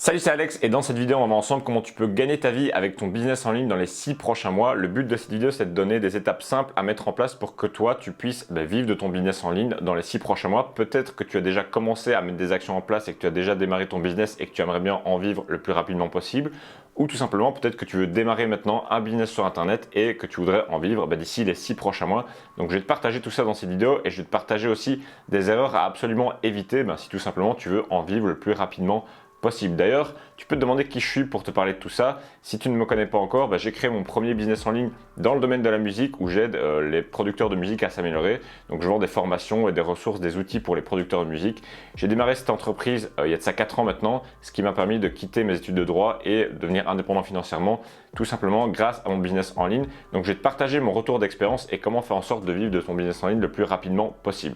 Salut, c'est Alex et dans cette vidéo on va voir ensemble comment tu peux gagner ta vie avec ton business en ligne dans les 6 prochains mois. Le but de cette vidéo c'est de donner des étapes simples à mettre en place pour que toi tu puisses vivre de ton business en ligne dans les 6 prochains mois. Peut-être que tu as déjà commencé à mettre des actions en place et que tu as déjà démarré ton business et que tu aimerais bien en vivre le plus rapidement possible. Ou tout simplement peut-être que tu veux démarrer maintenant un business sur internet et que tu voudrais en vivre d'ici les 6 prochains mois. Donc je vais te partager tout ça dans cette vidéo et je vais te partager aussi des erreurs à absolument éviter si tout simplement tu veux en vivre le plus rapidement possible. D'ailleurs, tu peux te demander qui je suis pour te parler de tout ça. Si tu ne me connais pas encore, j'ai créé mon premier business en ligne dans le domaine de la musique où j'aide les producteurs de musique à s'améliorer. Donc je vends des formations et des ressources, des outils pour les producteurs de musique. J'ai démarré cette entreprise il y a de ça 4 ans maintenant, ce qui m'a permis de quitter mes études de droit et devenir indépendant financièrement, tout simplement grâce à mon business en ligne. Donc je vais te partager mon retour d'expérience et comment faire en sorte de vivre de ton business en ligne le plus rapidement possible.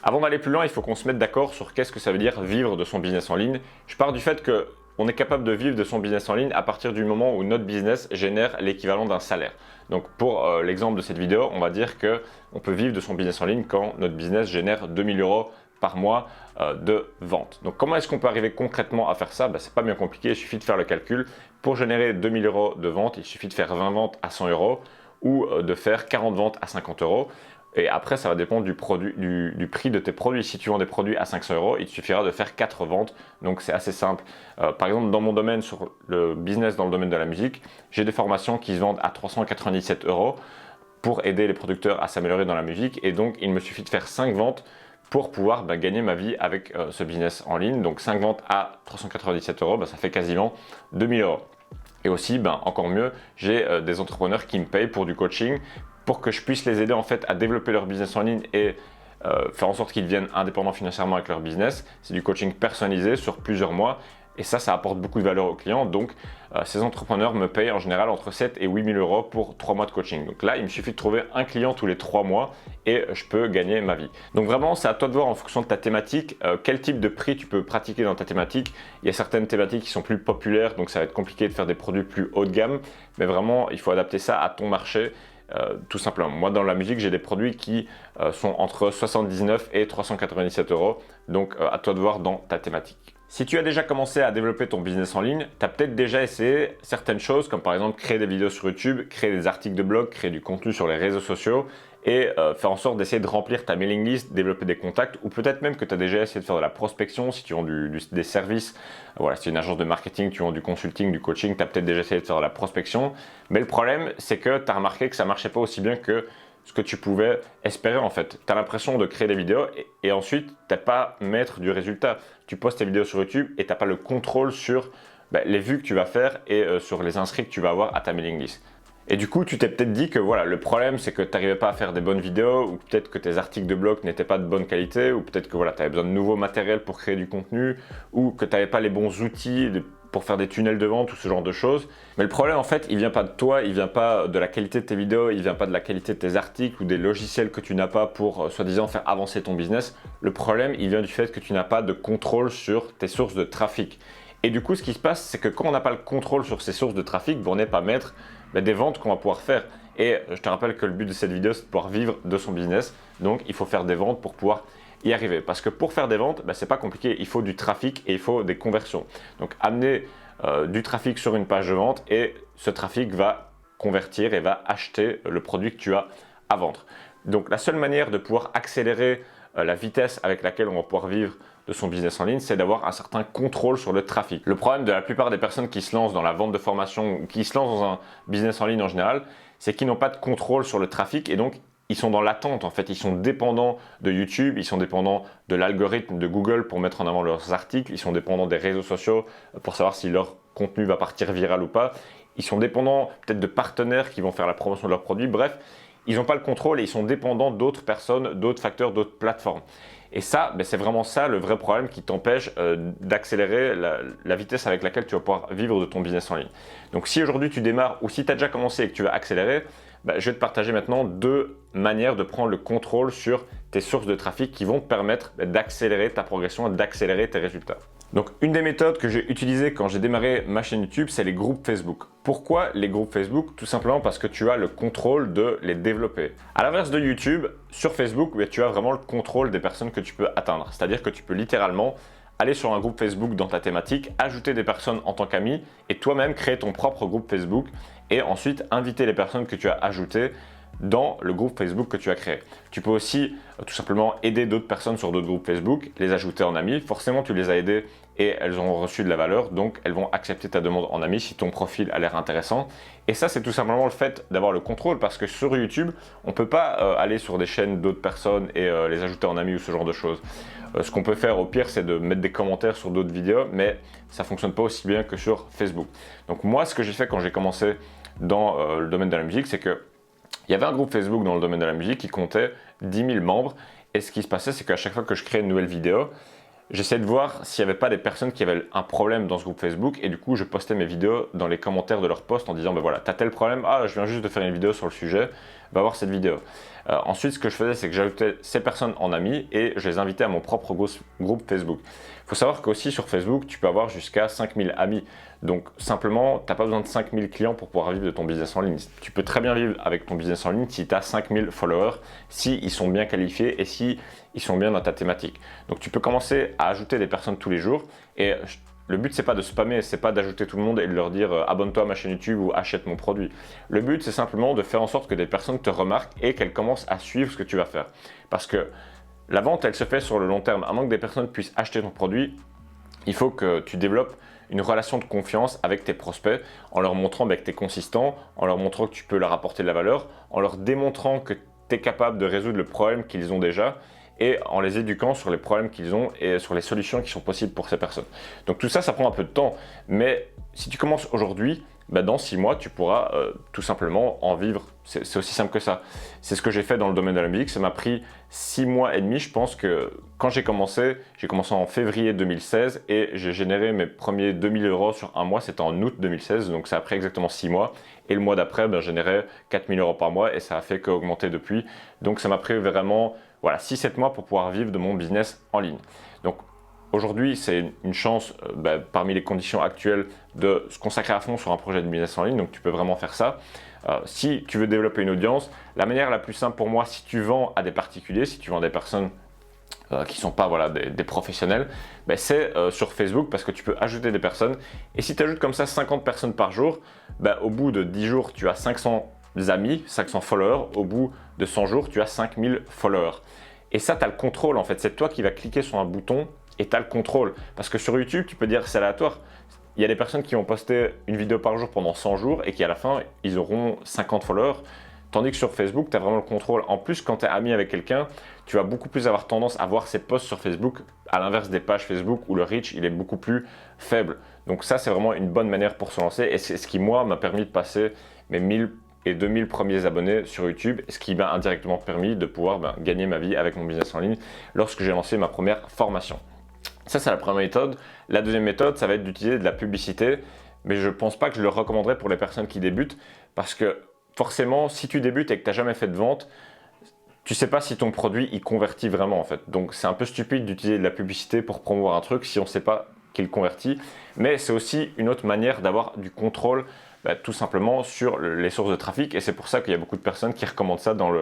Avant d'aller plus loin, il faut qu'on se mette d'accord sur qu'est-ce que ça veut dire vivre de son business en ligne. Je pars du fait qu'on est capable de vivre de son business en ligne à partir du moment où notre business génère l'équivalent d'un salaire. Donc pour l'exemple de cette vidéo, on va dire qu'on peut vivre de son business en ligne quand notre business génère 2000 € par mois de vente. Donc comment est-ce qu'on peut arriver concrètement à faire ça? C'est pas bien compliqué, il suffit de faire le calcul. Pour générer 2000 € de vente, il suffit de faire 20 ventes à 100 € ou de faire 40 ventes à 50 €. Et après, ça va dépendre du prix de tes produits. Si tu vends des produits à 500 €, il te suffira de faire 4 ventes. Donc, c'est assez simple. Par exemple, dans mon domaine, sur le business dans le domaine de la musique, j'ai des formations qui se vendent à 397 € pour aider les producteurs à s'améliorer dans la musique. Et donc, il me suffit de faire 5 ventes pour pouvoir gagner ma vie avec ce business en ligne. Donc, 5 ventes à 397 €, ça fait quasiment 2000 €. Et aussi, encore mieux, j'ai des entrepreneurs qui me payent pour du coaching pour que je puisse les aider en fait à développer leur business en ligne et faire en sorte qu'ils deviennent indépendants financièrement avec leur business. C'est du coaching personnalisé sur plusieurs mois et ça apporte beaucoup de valeur aux clients. Donc ces entrepreneurs me payent en général entre 7 et 8 000 € pour 3 mois de coaching. Donc là, il me suffit de trouver un client tous les 3 mois et je peux gagner ma vie. Donc vraiment, c'est à toi de voir en fonction de ta thématique, quel type de prix tu peux pratiquer dans ta thématique. Il y a certaines thématiques qui sont plus populaires, donc ça va être compliqué de faire des produits plus haut de gamme, mais vraiment, il faut adapter ça à ton marché. Tout simplement. Moi, dans la musique, j'ai des produits qui sont entre 79 et 397 €. Donc, à toi de voir dans ta thématique. Si tu as déjà commencé à développer ton business en ligne, tu as peut-être déjà essayé certaines choses comme par exemple créer des vidéos sur YouTube, créer des articles de blog, créer du contenu sur les réseaux sociaux et faire en sorte d'essayer de remplir ta mailing list, développer des contacts ou peut-être même que tu as déjà essayé de faire de la prospection si tu vends des services. Voilà, si tu es une agence de marketing, tu vends du consulting, du coaching, tu as peut-être déjà essayé de faire de la prospection. Mais le problème, c'est que tu as remarqué que ça ne marchait pas aussi bien que ce que tu pouvais espérer en fait. Tu as l'impression de créer des vidéos et ensuite tu n'es pas maître du résultat. Tu postes tes vidéos sur YouTube et tu n'as pas le contrôle sur les vues que tu vas faire et sur les inscrits que tu vas avoir à ta mailing list. Et du coup, tu t'es peut-être dit que voilà, le problème c'est que tu n'arrivais pas à faire des bonnes vidéos ou peut-être que tes articles de blog n'étaient pas de bonne qualité ou peut-être que voilà, tu avais besoin de nouveaux matériels pour créer du contenu ou que tu n'avais pas les bons outils pour faire des tunnels de vente ou ce genre de choses. Mais le problème en fait, il vient pas de toi, il vient pas de la qualité de tes vidéos, il vient pas de la qualité de tes articles ou des logiciels que tu n'as pas pour soi-disant faire avancer ton business. Le problème, il vient du fait que tu n'as pas de contrôle sur tes sources de trafic. Et du coup, ce qui se passe, c'est que quand on n'a pas le contrôle sur ces sources de trafic, on n'est pas maître des ventes qu'on va pouvoir faire. Et je te rappelle que le but de cette vidéo, c'est de pouvoir vivre de son business. Donc, il faut faire des ventes pour pouvoir y arriver. Parce que pour faire des ventes, c'est pas compliqué. Il faut du trafic et il faut des conversions. Donc, amener du trafic sur une page de vente et ce trafic va convertir et va acheter le produit que tu as à vendre. Donc, la seule manière de pouvoir accélérer la vitesse avec laquelle on va pouvoir vivre de son business en ligne, c'est d'avoir un certain contrôle sur le trafic. Le problème de la plupart des personnes qui se lancent dans la vente de formation ou qui se lancent dans un business en ligne en général, c'est qu'ils n'ont pas de contrôle sur le trafic et donc ils sont dans l'attente en fait. Ils sont dépendants de YouTube, ils sont dépendants de l'algorithme de Google pour mettre en avant leurs articles, ils sont dépendants des réseaux sociaux pour savoir si leur contenu va partir viral ou pas. Ils sont dépendants peut-être de partenaires qui vont faire la promotion de leurs produits. Bref, ils n'ont pas le contrôle et ils sont dépendants d'autres personnes, d'autres facteurs, d'autres plateformes. Et ça, c'est vraiment ça le vrai problème qui t'empêche d'accélérer la vitesse avec laquelle tu vas pouvoir vivre de ton business en ligne. Donc si aujourd'hui tu démarres ou si tu as déjà commencé et que tu vas accélérer, je vais te partager maintenant 2 manières de prendre le contrôle sur tes sources de trafic qui vont te permettre d'accélérer ta progression et d'accélérer tes résultats. Donc une des méthodes que j'ai utilisées quand j'ai démarré ma chaîne YouTube, c'est les groupes Facebook. Pourquoi les groupes Facebook? Tout simplement parce que tu as le contrôle de les développer. À l'inverse de YouTube, sur Facebook, tu as vraiment le contrôle des personnes que tu peux atteindre. C'est-à-dire que tu peux littéralement aller sur un groupe Facebook dans ta thématique, ajouter des personnes en tant qu'amis et toi-même créer ton propre groupe Facebook et ensuite inviter les personnes que tu as ajoutées dans le groupe Facebook que tu as créé. Tu peux aussi tout simplement aider d'autres personnes sur d'autres groupes Facebook, les ajouter en amis. Forcément, tu les as aidées et elles ont reçu de la valeur, donc elles vont accepter ta demande en ami si ton profil a l'air intéressant. Et ça, c'est tout simplement le fait d'avoir le contrôle parce que sur YouTube, on ne peut pas aller sur des chaînes d'autres personnes et les ajouter en amis ou ce genre de choses. Ce qu'on peut faire au pire, c'est de mettre des commentaires sur d'autres vidéos, mais ça ne fonctionne pas aussi bien que sur Facebook. Donc moi, ce que j'ai fait quand j'ai commencé dans le domaine de la musique, c'est que il y avait un groupe Facebook dans le domaine de la musique qui comptait 10 000 membres. Et ce qui se passait, c'est qu'à chaque fois que je créais une nouvelle vidéo, j'essayais de voir s'il n'y avait pas des personnes qui avaient un problème dans ce groupe Facebook. Et du coup, je postais mes vidéos dans les commentaires de leurs posts en disant, ben voilà, t'as tel problème, ah, je viens juste de faire une vidéo sur le sujet, va voir cette vidéo. Ensuite, ce que je faisais, c'est que j'ajoutais ces personnes en amis et je les invitais à mon propre groupe Facebook. Il faut savoir qu'aussi sur Facebook, tu peux avoir jusqu'à 5000 amis. Donc simplement, tu n'as pas besoin de 5000 clients pour pouvoir vivre de ton business en ligne. Tu peux très bien vivre avec ton business en ligne si tu as 5000 followers, si ils sont bien qualifiés et si ils sont bien dans ta thématique. Donc tu peux commencer à ajouter des personnes tous les jours et le but, c'est pas de spammer, c'est pas d'ajouter tout le monde et de leur dire abonne-toi à ma chaîne YouTube ou achète mon produit. Le but, c'est simplement de faire en sorte que des personnes te remarquent et qu'elles commencent à suivre ce que tu vas faire. Parce que la vente, elle se fait sur le long terme. À moins que des personnes puissent acheter ton produit, il faut que tu développes une relation de confiance avec tes prospects en leur montrant que tu es consistant, en leur montrant que tu peux leur apporter de la valeur, en leur démontrant que tu es capable de résoudre le problème qu'ils ont déjà et en les éduquant sur les problèmes qu'ils ont et sur les solutions qui sont possibles pour ces personnes. Donc tout ça, ça prend un peu de temps, mais si tu commences aujourd'hui, dans 6 mois, tu pourras tout simplement en vivre. C'est aussi simple que ça. C'est ce que j'ai fait dans le domaine de la musique. Ça m'a pris 6 mois et demi. Je pense que quand j'ai commencé en février 2016 et j'ai généré mes premiers 2000 € sur un mois. C'était en août 2016, donc ça a pris exactement 6 mois. Et le mois d'après, j'ai généré 4000 € par mois et ça a fait qu'augmenter depuis. Donc ça m'a pris vraiment 6-7 mois pour pouvoir vivre de mon business en ligne. Donc aujourd'hui, c'est une chance parmi les conditions actuelles de se consacrer à fond sur un projet de business en ligne, donc tu peux vraiment faire ça. Si tu veux développer une audience, la manière la plus simple pour moi, si tu vends à des particuliers, si tu vends à des personnes qui ne sont pas des professionnels, c'est sur Facebook parce que tu peux ajouter des personnes. Et si tu ajoutes comme ça 50 personnes par jour, au bout de 10 jours, tu as 500 amis, 500 followers. Au bout de 100 jours, tu as 5000 followers. Et ça, tu as le contrôle en fait. C'est toi qui vas cliquer sur un bouton et tu as le contrôle. Parce que sur YouTube, tu peux dire c'est aléatoire. Il y a des personnes qui vont poster une vidéo par jour pendant 100 jours et qui à la fin, ils auront 50 followers. Tandis que sur Facebook, tu as vraiment le contrôle. En plus, quand tu es ami avec quelqu'un, tu vas beaucoup plus avoir tendance à voir ses posts sur Facebook, à l'inverse des pages Facebook où le reach, il est beaucoup plus faible. Donc ça, c'est vraiment une bonne manière pour se lancer et c'est ce qui, moi, m'a permis de passer mes 1000 et 2000 premiers abonnés sur YouTube, ce qui m'a indirectement permis de pouvoir gagner ma vie avec mon business en ligne lorsque j'ai lancé ma première formation. Ça, c'est la première méthode. La deuxième méthode, ça va être d'utiliser de la publicité, mais je ne pense pas que je le recommanderais pour les personnes qui débutent parce que forcément, si tu débutes et que tu n'as jamais fait de vente, tu ne sais pas si ton produit il convertit vraiment en fait. Donc c'est un peu stupide d'utiliser de la publicité pour promouvoir un truc si on ne sait pas qu'il convertit, mais c'est aussi une autre manière d'avoir du contrôle tout simplement sur les sources de trafic et c'est pour ça qu'il y a beaucoup de personnes qui recommandent ça dans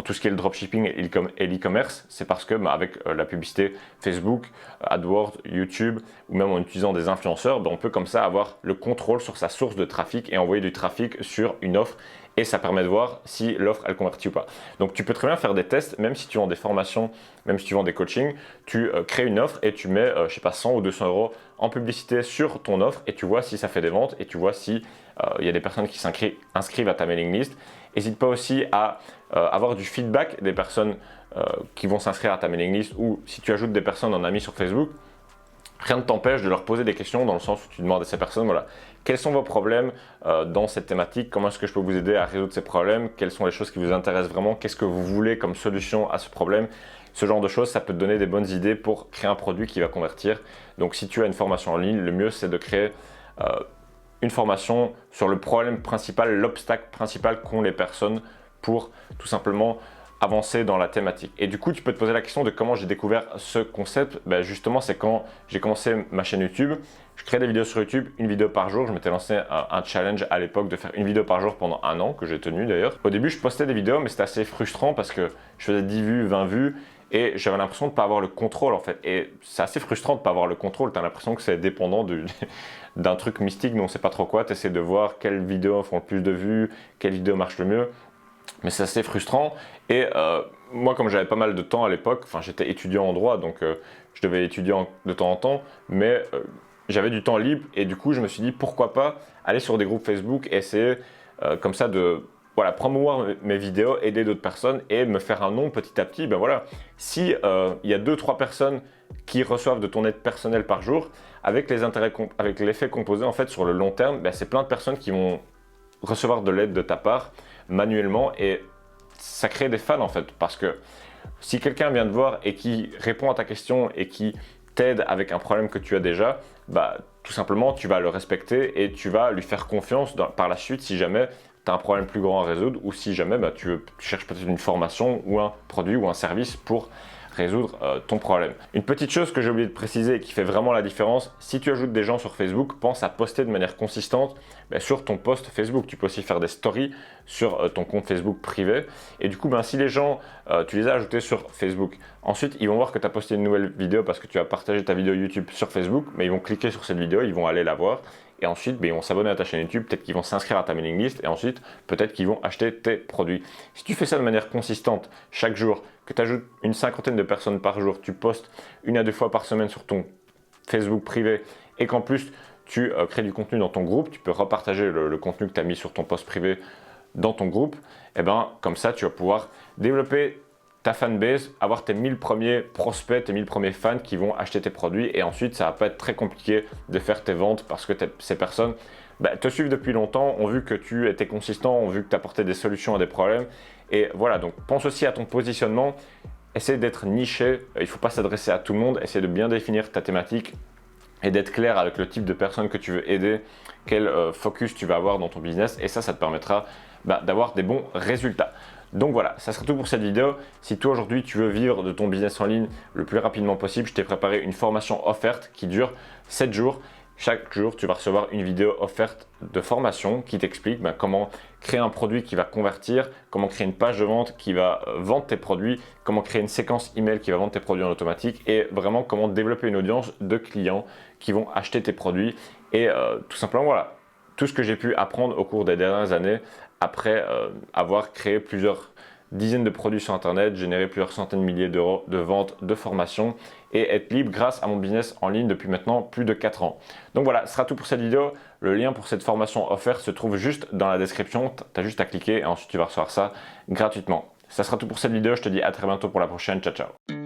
tout ce qui est le dropshipping et l'e-commerce. C'est parce que avec la publicité Facebook, AdWords, YouTube ou même en utilisant des influenceurs, on peut comme ça avoir le contrôle sur sa source de trafic et envoyer du trafic sur une offre et ça permet de voir si l'offre elle convertit ou pas. Donc tu peux très bien faire des tests, même si tu vends des formations, même si tu vends des coachings, tu crées une offre et tu mets, 100 ou 200 € en publicité sur ton offre et tu vois si ça fait des ventes et tu vois si il y a des personnes qui s'inscrivent à ta mailing list. N'hésite pas aussi à avoir du feedback des personnes qui vont s'inscrire à ta mailing list ou si tu ajoutes des personnes en amis sur Facebook, rien ne t'empêche de leur poser des questions dans le sens où tu demandes à ces personnes, quels sont vos problèmes dans cette thématique, comment est-ce que je peux vous aider à résoudre ces problèmes, quelles sont les choses qui vous intéressent vraiment, qu'est-ce que vous voulez comme solution à ce problème. Ce genre de choses, ça peut te donner des bonnes idées pour créer un produit qui va convertir. Donc si tu as une formation en ligne, le mieux c'est de créer une formation sur le problème principal, l'obstacle principal qu'ont les personnes pour tout simplement avancer dans la thématique. Et du coup, tu peux te poser la question de comment j'ai découvert ce concept. Justement, c'est quand j'ai commencé ma chaîne YouTube. Je créais des vidéos sur YouTube, une vidéo par jour. Je m'étais lancé un challenge à l'époque de faire une vidéo par jour pendant 1 an, que j'ai tenu d'ailleurs. Au début, je postais des vidéos, mais c'était assez frustrant parce que je faisais 10 vues, 20 vues. et j'avais l'impression de ne pas avoir le contrôle en fait. Et c'est assez frustrant de ne pas avoir le contrôle, tu as l'impression que c'est dépendant d'un truc mystique dont on ne sait pas trop quoi, tu essaies de voir quelles vidéos font le plus de vues, quelles vidéos marchent le mieux, mais c'est assez frustrant. Et moi, comme j'avais pas mal de temps à l'époque, enfin j'étais étudiant en droit, donc je devais étudier de temps en temps, mais j'avais du temps libre et du coup je me suis dit pourquoi pas aller sur des groupes Facebook et essayer comme ça de voilà, promouvoir mes vidéos, aider d'autres personnes et me faire un nom petit à petit. Ben voilà, si il y a 2-3 personnes qui reçoivent de ton aide personnelle par jour, avec avec l'effet composé en fait sur le long terme, ben, c'est plein de personnes qui vont recevoir de l'aide de ta part manuellement et ça crée des fans en fait, parce que si quelqu'un vient te voir et qui répond à ta question et qui t'aide avec un problème que tu as déjà, bah, tout simplement tu vas le respecter et tu vas lui faire confiance par la suite si jamais tu as un problème plus grand à résoudre ou si jamais bah, tu cherches peut-être une formation ou un produit ou un service pour résoudre ton problème. Une petite chose que j'ai oublié de préciser et qui fait vraiment la différence, si tu ajoutes des gens sur Facebook, pense à poster de manière consistante sur ton post Facebook. Tu peux aussi faire des stories sur ton compte Facebook privé et du coup si les gens, tu les as ajoutés sur Facebook, ensuite ils vont voir que tu as posté une nouvelle vidéo parce que tu as partagé ta vidéo YouTube sur Facebook, mais ils vont cliquer sur cette vidéo, ils vont aller la voir et ensuite ils vont s'abonner à ta chaîne YouTube, peut-être qu'ils vont s'inscrire à ta mailing list et ensuite peut-être qu'ils vont acheter tes produits. Si tu fais ça de manière consistante chaque jour, que tu ajoutes une cinquantaine de personnes par jour, tu postes 1 à 2 fois par semaine sur ton Facebook privé et qu'en plus tu crées du contenu dans ton groupe, tu peux repartager le contenu que tu as mis sur ton post privé dans ton groupe, et comme ça tu vas pouvoir développer ta fanbase, avoir tes 1000 premiers prospects, tes 1000 premiers fans qui vont acheter tes produits et ensuite ça va pas être très compliqué de faire tes ventes parce que ces personnes te suivent depuis longtemps, ont vu que tu étais consistant, ont vu que tu apportais des solutions à des problèmes et voilà, donc pense aussi à ton positionnement, essaie d'être niché, il ne faut pas s'adresser à tout le monde, essaie de bien définir ta thématique et d'être clair avec le type de personnes que tu veux aider, quel focus tu vas avoir dans ton business et ça te permettra d'avoir des bons résultats. Donc voilà, ça sera tout pour cette vidéo. Si toi aujourd'hui tu veux vivre de ton business en ligne le plus rapidement possible, je t'ai préparé une formation offerte qui dure 7 jours. Chaque jour, tu vas recevoir une vidéo offerte de formation qui t'explique comment créer un produit qui va convertir, comment créer une page de vente qui va vendre tes produits, comment créer une séquence email qui va vendre tes produits en automatique et vraiment comment développer une audience de clients qui vont acheter tes produits. Et tout simplement, voilà, tout ce que j'ai pu apprendre au cours des dernières années après avoir créé plusieurs dizaines de produits sur internet, générer plusieurs centaines de milliers d'euros de ventes, de formations et être libre grâce à mon business en ligne depuis maintenant plus de 4 ans. Donc voilà, ce sera tout pour cette vidéo. Le lien pour cette formation offerte se trouve juste dans la description. Tu as juste à cliquer et ensuite tu vas recevoir ça gratuitement. Ça sera tout pour cette vidéo. Je te dis à très bientôt pour la prochaine. Ciao, ciao.